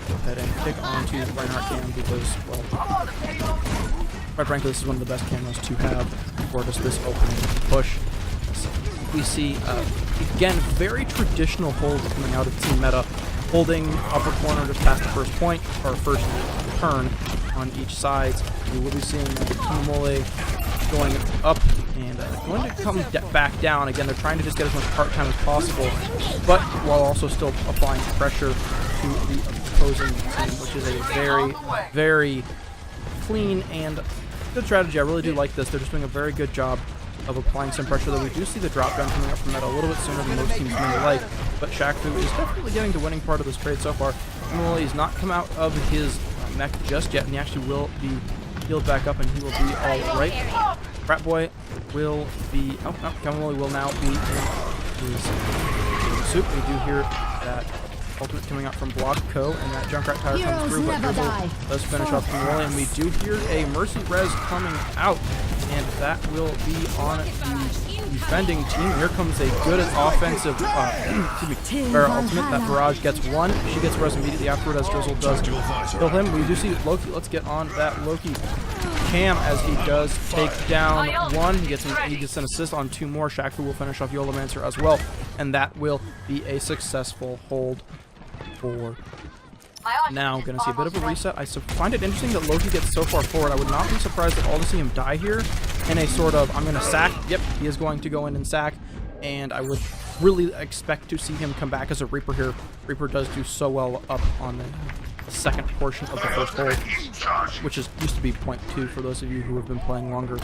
go ahead and pick onto the Reinhardt cam because, well, quite frankly, this is one of the best camos to have for just this opening push. So we see, again, very traditional hold coming out of Team Meta, holding upper corner just past the first point, or first turn on each side. We will be seeing Kimole going up and going to come back down. Again, they're trying to just get as much part time as possible, but while also still applying pressure to the opposing team, which is a very, very clean and good strategy. I really do like this. They're just doing a very good job of applying some pressure, though we do see the drop down coming up from Meta a little bit sooner than most teams may like, but Shaq-Fu is definitely getting the winning part of this trade so far. Kimole has not come out of his mech just yet, and he actually will be healed back up, and he will be all right. Frat Boy will be... Oh, no, Kimole will now be in his soup. We do hear that ultimate coming out from Block Co, and that Junkrat Tower comes through, but Drizzle does finish off Kimole, and we do hear a Mercy Res coming out, and that will be on the defending team. Here comes a good offensive Pharah ultimate. That Barrage gets one. She gets res immediately afterward as Drizzle does kill him. We do see Loki. Let's get on that Loki cam as he does take down one. He gets an assist on two more. Shaq-Fu will finish off Yolomancer as well, and that will be a successful hold for... Now, going to see a bit of a reset. I find it interesting that Loki gets so far forward. I would not be surprised at all to see him die here in a sort of, I'm going to sack. Yep, he is going to go in and sack. And I would really expect to see him come back as a Reaper here. Reaper does do so well up on the second portion of the first hold, which used to be point 2 for those of you who have been playing longer.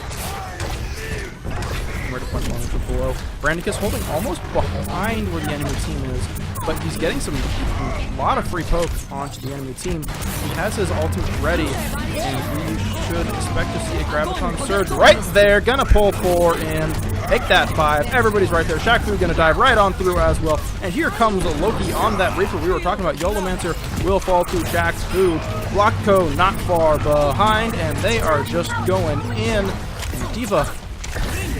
Where to point 1 for below. Brandicus holding almost behind where the enemy team is, but he's getting a lot of free poke onto the enemy team. He has his ultimate ready, and we should expect to see a Graviton Surge right there. Gonna pull 4 in, take that 5. Everybody's right there. Shaq-Fu gonna dive right on through as well. And here comes Loki on that Reaper we were talking about. Yolomancer will fall to Shaq-Fu. Block Co not far behind, and they are just going in. And D.Va.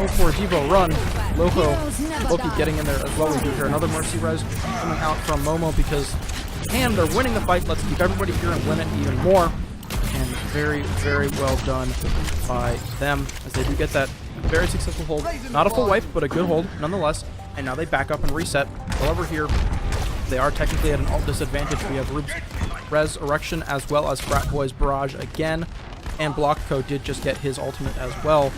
Oh, poor D.Va run. Loki getting in there as well. We do hear another Mercy Res coming out from Momo because, and they're winning the fight. Let's keep everybody here and win it even more. And very, very well done by them as they do get that very successful hold. Not a full wipe, but a good hold nonetheless. And now they back up and reset. However, here they are technically at an ult disadvantage. We have Rube's Resurrection as well as Frat Boy's Barrage again. And Block Co did just get his ultimate as well.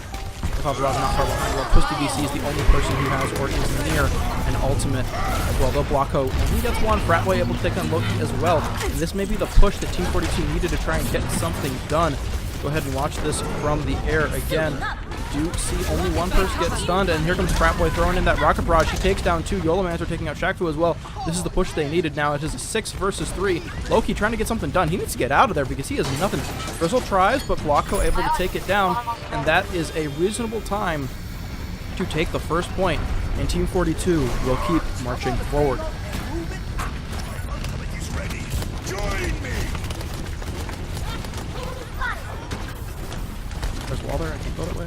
Not far behind. Well, Twisted DC is the only person who has or is near an ultimate as well. They'll Block Co, and he gets one. Frat Boy able to take on Loki as well. And this may be the push that Team 42 needed to try and get something done. Go ahead and watch this from the air again. Do see only one person get stunned, and here comes Frat Boy throwing in that Rocket Barrage. He takes down 2. Yolomancer taking out Shaq-Fu as well. This is the push they needed now. It is a 6 versus 3. Loki trying to get something done. He needs to get out of there because he has nothing. Drizzle tries, but Block Co able to take it down, and that is a reasonable time to take the first point, and Team 42 will keep marching forward. There's wall there. I can go that way.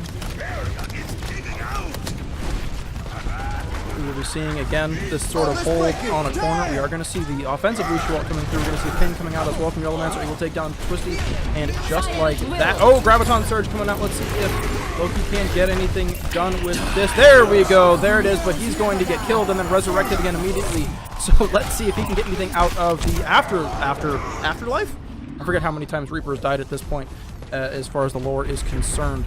We will be seeing again this sort of hold on a corner. We are going to see the offensive Lucio ult coming through. We're going to see a pin coming out as well from Yolomancer. He will take down Twisty, and just like that, oh, Graviton Surge coming out. Let's see if Loki can get anything done with this. There we go. There it is, but he's going to get killed and then resurrected again immediately. So let's see if he can get anything out of the afterlife. I forget how many times Reaper has died at this point. As far as the lore is concerned.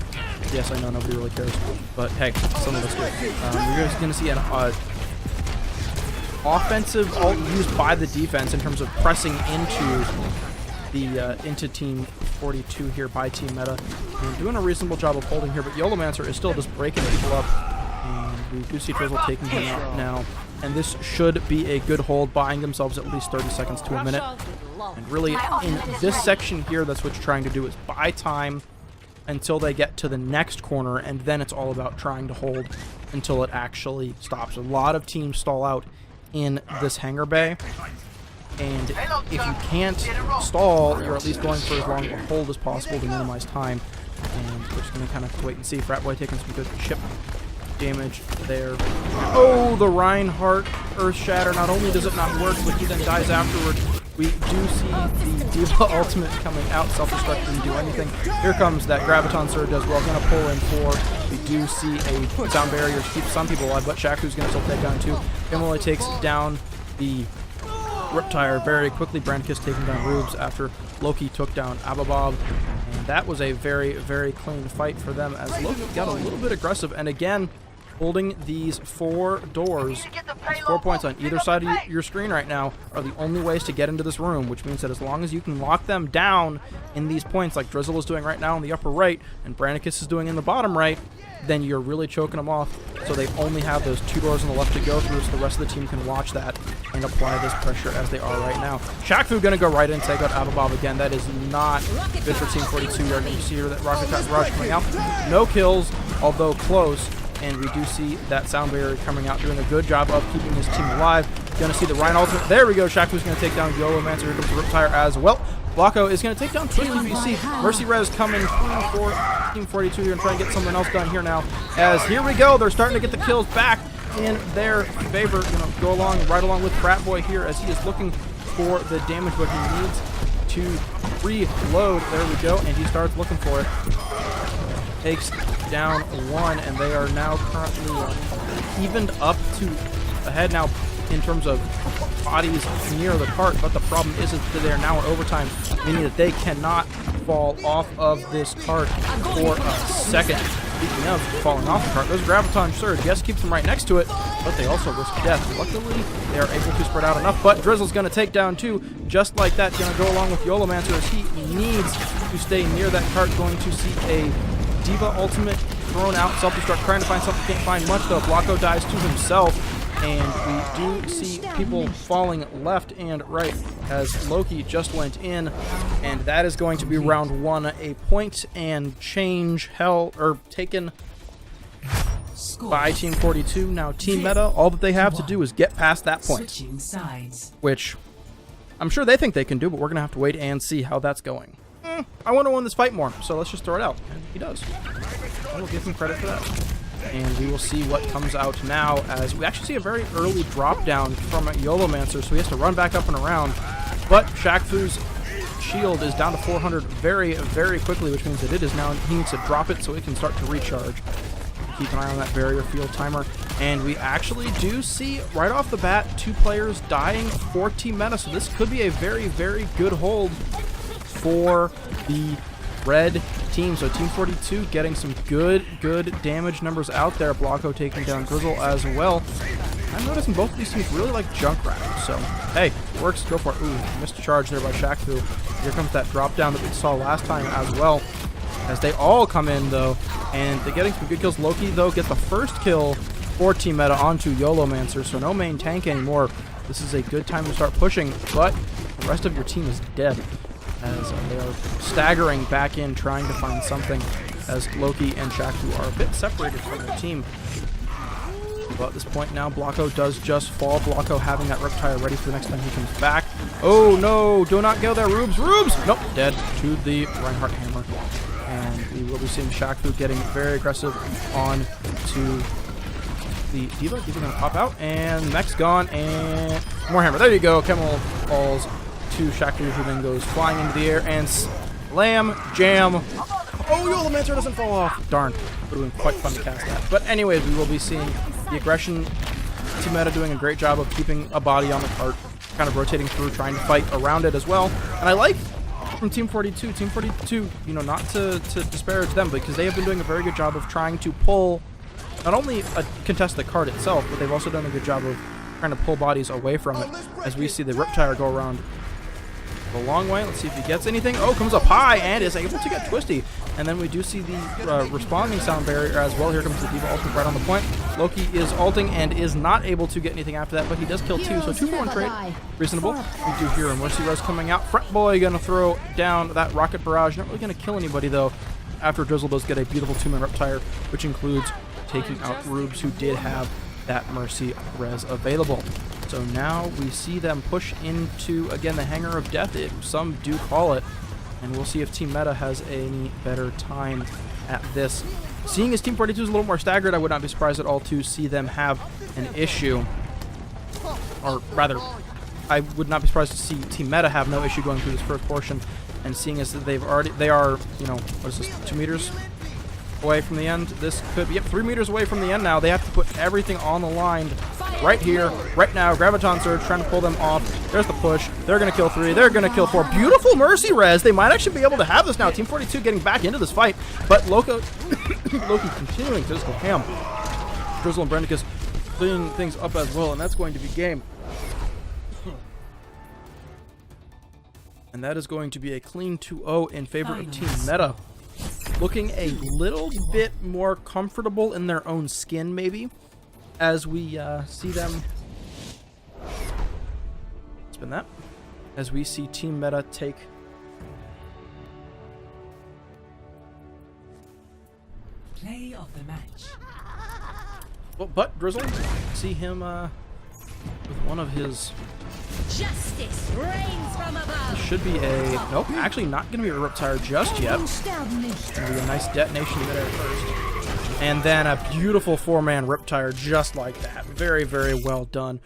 Yes, I know nobody really cares, but hey, some of us do. We're just going to see an offensive ult used by the defense in terms of pressing into Team 42 here by Team Meta. And doing a reasonable job of holding here, but Yolomancer is still just breaking people up. And we do see Drizzle taking him out now. And this should be a good hold, buying themselves at least 30 seconds to a minute. And really, in this section here, that's what you're trying to do, is buy time until they get to the next corner, and then it's all about trying to hold until it actually stops. A lot of teams stall out in this hangar bay, and if you can't stall, you're at least going for as long a hold as possible to minimize time. And we're just going to kind of wait and see. Frat Boy taking some good chip damage there. Oh, the Reinhardt Earth Shatter. Not only does it not work, but he then dies afterward. We do see the Diva ultimate coming out. Self-destruct didn't do anything. Here comes that Graviton Surge as well. Going to pull in 4. We do see a sound barrier to keep some people alive, but Shaku's going to still take down 2. Emily takes down the Riptire very quickly. Brandkiss taking down Rubes after Loki took down Ababob. And that was a very, very clean fight for them as Loki got a little bit aggressive. And again, holding these 4 doors, these 4 points on either side of your screen right now are the only ways to get into this room, which means that as long as you can lock them down in these points like Drizzle is doing right now in the upper right and Brandicus is doing in the bottom right, then you're really choking them off. So they only have those 2 doors on the left to go through, so the rest of the team can watch that and apply this pressure as they are right now. Shaq going to go right in and take out Ababob again. That is not good for Team 42. You're going to see here that Rocket Barrage coming out. No kills, although close. And we do see that sound barrier coming out, doing a good job of keeping his team alive. Going to see the Ryan ultimate. There we go. Shaku's going to take down Yolomancer. Here comes the Riptire as well. Blocko is going to take down Twisty VC. Mercy Res coming through for Team 42 here and try and get something else done here now. As here we go. They're starting to get the kills back in their favor. Going to go along, right along with Frat Boy here as he is looking for the damage, but he needs to reload. There we go. And he starts looking for it. Takes down 1, and they are now currently evened up to ahead now in terms of bodies near the cart, but the problem is that they are now in overtime, meaning that they cannot fall off of this cart for a second. Speaking of falling off the cart, there's Graviton Surge. Yes, keeps them right next to it, but they also risk death. Luckily, they are able to spread out enough, but Drizzle's going to take down 2, just like that. Going to go along with Yolomancer as he needs to stay near that cart. Going to see a Diva ultimate thrown out, self-destruct, trying to find something, can't find much though. Blocko dies to himself, and we do see people falling left and right as Loki just went in, and that is going to be round 1, a point and change taken by Team 42. Now Team Meta, all that they have to do is get past that point, which I'm sure they think they can do, but we're going to have to wait and see how that's going. I want to win this fight more, so let's just throw it out. And he does. I will give him credit for that. And we will see what comes out now as we actually see a very early drop down from Yolomancer, so he has to run back up and around. But Shaq-Fu's shield is down to 400 very, very quickly, which means that it is now, he needs to drop it so it can start to recharge. Keep an eye on that barrier field timer. And we actually do see, right off the bat, 2 players dying for Team Meta, so this could be a very, very good hold for the red team. So Team 42 getting some good damage numbers out there. Blocko taking down Grizzle as well. I'm noticing both of these teams really like Junkrat, so hey, works, go for it. Ooh, missed a charge there by Shaq-Fu. Here comes that drop down that we saw last time as well, as they all come in though, and they're getting some good kills. Loki though gets the first kill for Team Meta onto Yolomancer, so no main tank anymore. This is a good time to start pushing, but the rest of your team is dead, as they are staggering back in, trying to find something, as Loki and Shaq-Fu are a bit separated from their team. But at this point now, Blocko does just fall. Blocko having that Riptire ready for the next time he comes back. Oh no, do not go there, Rubes! Nope, dead to the Reinhardt Hammer. And we will be seeing Shaq-Fu getting very aggressive on to the Diva. Diva gonna pop out, and mech's gone, and more hammer. There you go, Camel falls to Shaq-Fu, who then goes flying into the air and slam, jam. Oh, Yolomancer doesn't fall off. Darn, would have been quite fun to cast that. But anyways, we will be seeing the aggression. Team Meta doing a great job of keeping a body on the cart, kind of rotating through, trying to fight around it as well. And I like from Team 42, you know, not to disparage them, because they have been doing a very good job of trying to pull, not only contest the cart itself, but they've also done a good job of trying to pull bodies away from it, as we see the Riptire go around the long way. Let's see if he gets anything. Oh, comes up high and is able to get Twisty. And then we do see the responding sound barrier as well. Here comes the Diva ultimate right on the point. Loki is ulting and is not able to get anything after that, but he does kill 2, so 2-for-1 trade. Reasonable. We do hear a Mercy Res coming out. Frat Boy going to throw down that Rocket Barrage. Not really going to kill anybody, though, after Drizzle does get a beautiful 2-man Riptire, which includes taking out Rubes, who did have that Mercy Res available. So now we see them push into, again, the Hangar of Death, some do call it, and we'll see if Team Meta has any better time at this. Seeing as Team 42 is a little more staggered, I would not be surprised at all to see them have an issue, or rather, I would not be surprised to see Team Meta have no issue going through this first portion, and seeing as that they are, you know, what is this, 2 meters away from the end. This could be, yep, 3 meters away from the end now. They have to put everything on the line right here, right now. Graviton Surge trying to pull them off. There's the push. They're going to kill 3. They're going to kill 4. Beautiful Mercy Res. They might actually be able to have this now. Team 42 getting back into this fight, but Loki continuing to just go ham. Drizzle and Brendicus cleaning things up as well, and that's going to be game. And that is going to be a clean 2-0 in favor of Team Meta. Looking a little bit more comfortable in their own skin, maybe, as we see them. Spin that. As we see Team Meta take play of the match. well, but Drizzle, see him with one of his. Justice reigns from above. Should be a nope. Actually, not going to be a Riptire just yet. Going to be a nice detonation there first, and then a beautiful 4-man Riptire just like that. Very, very well done.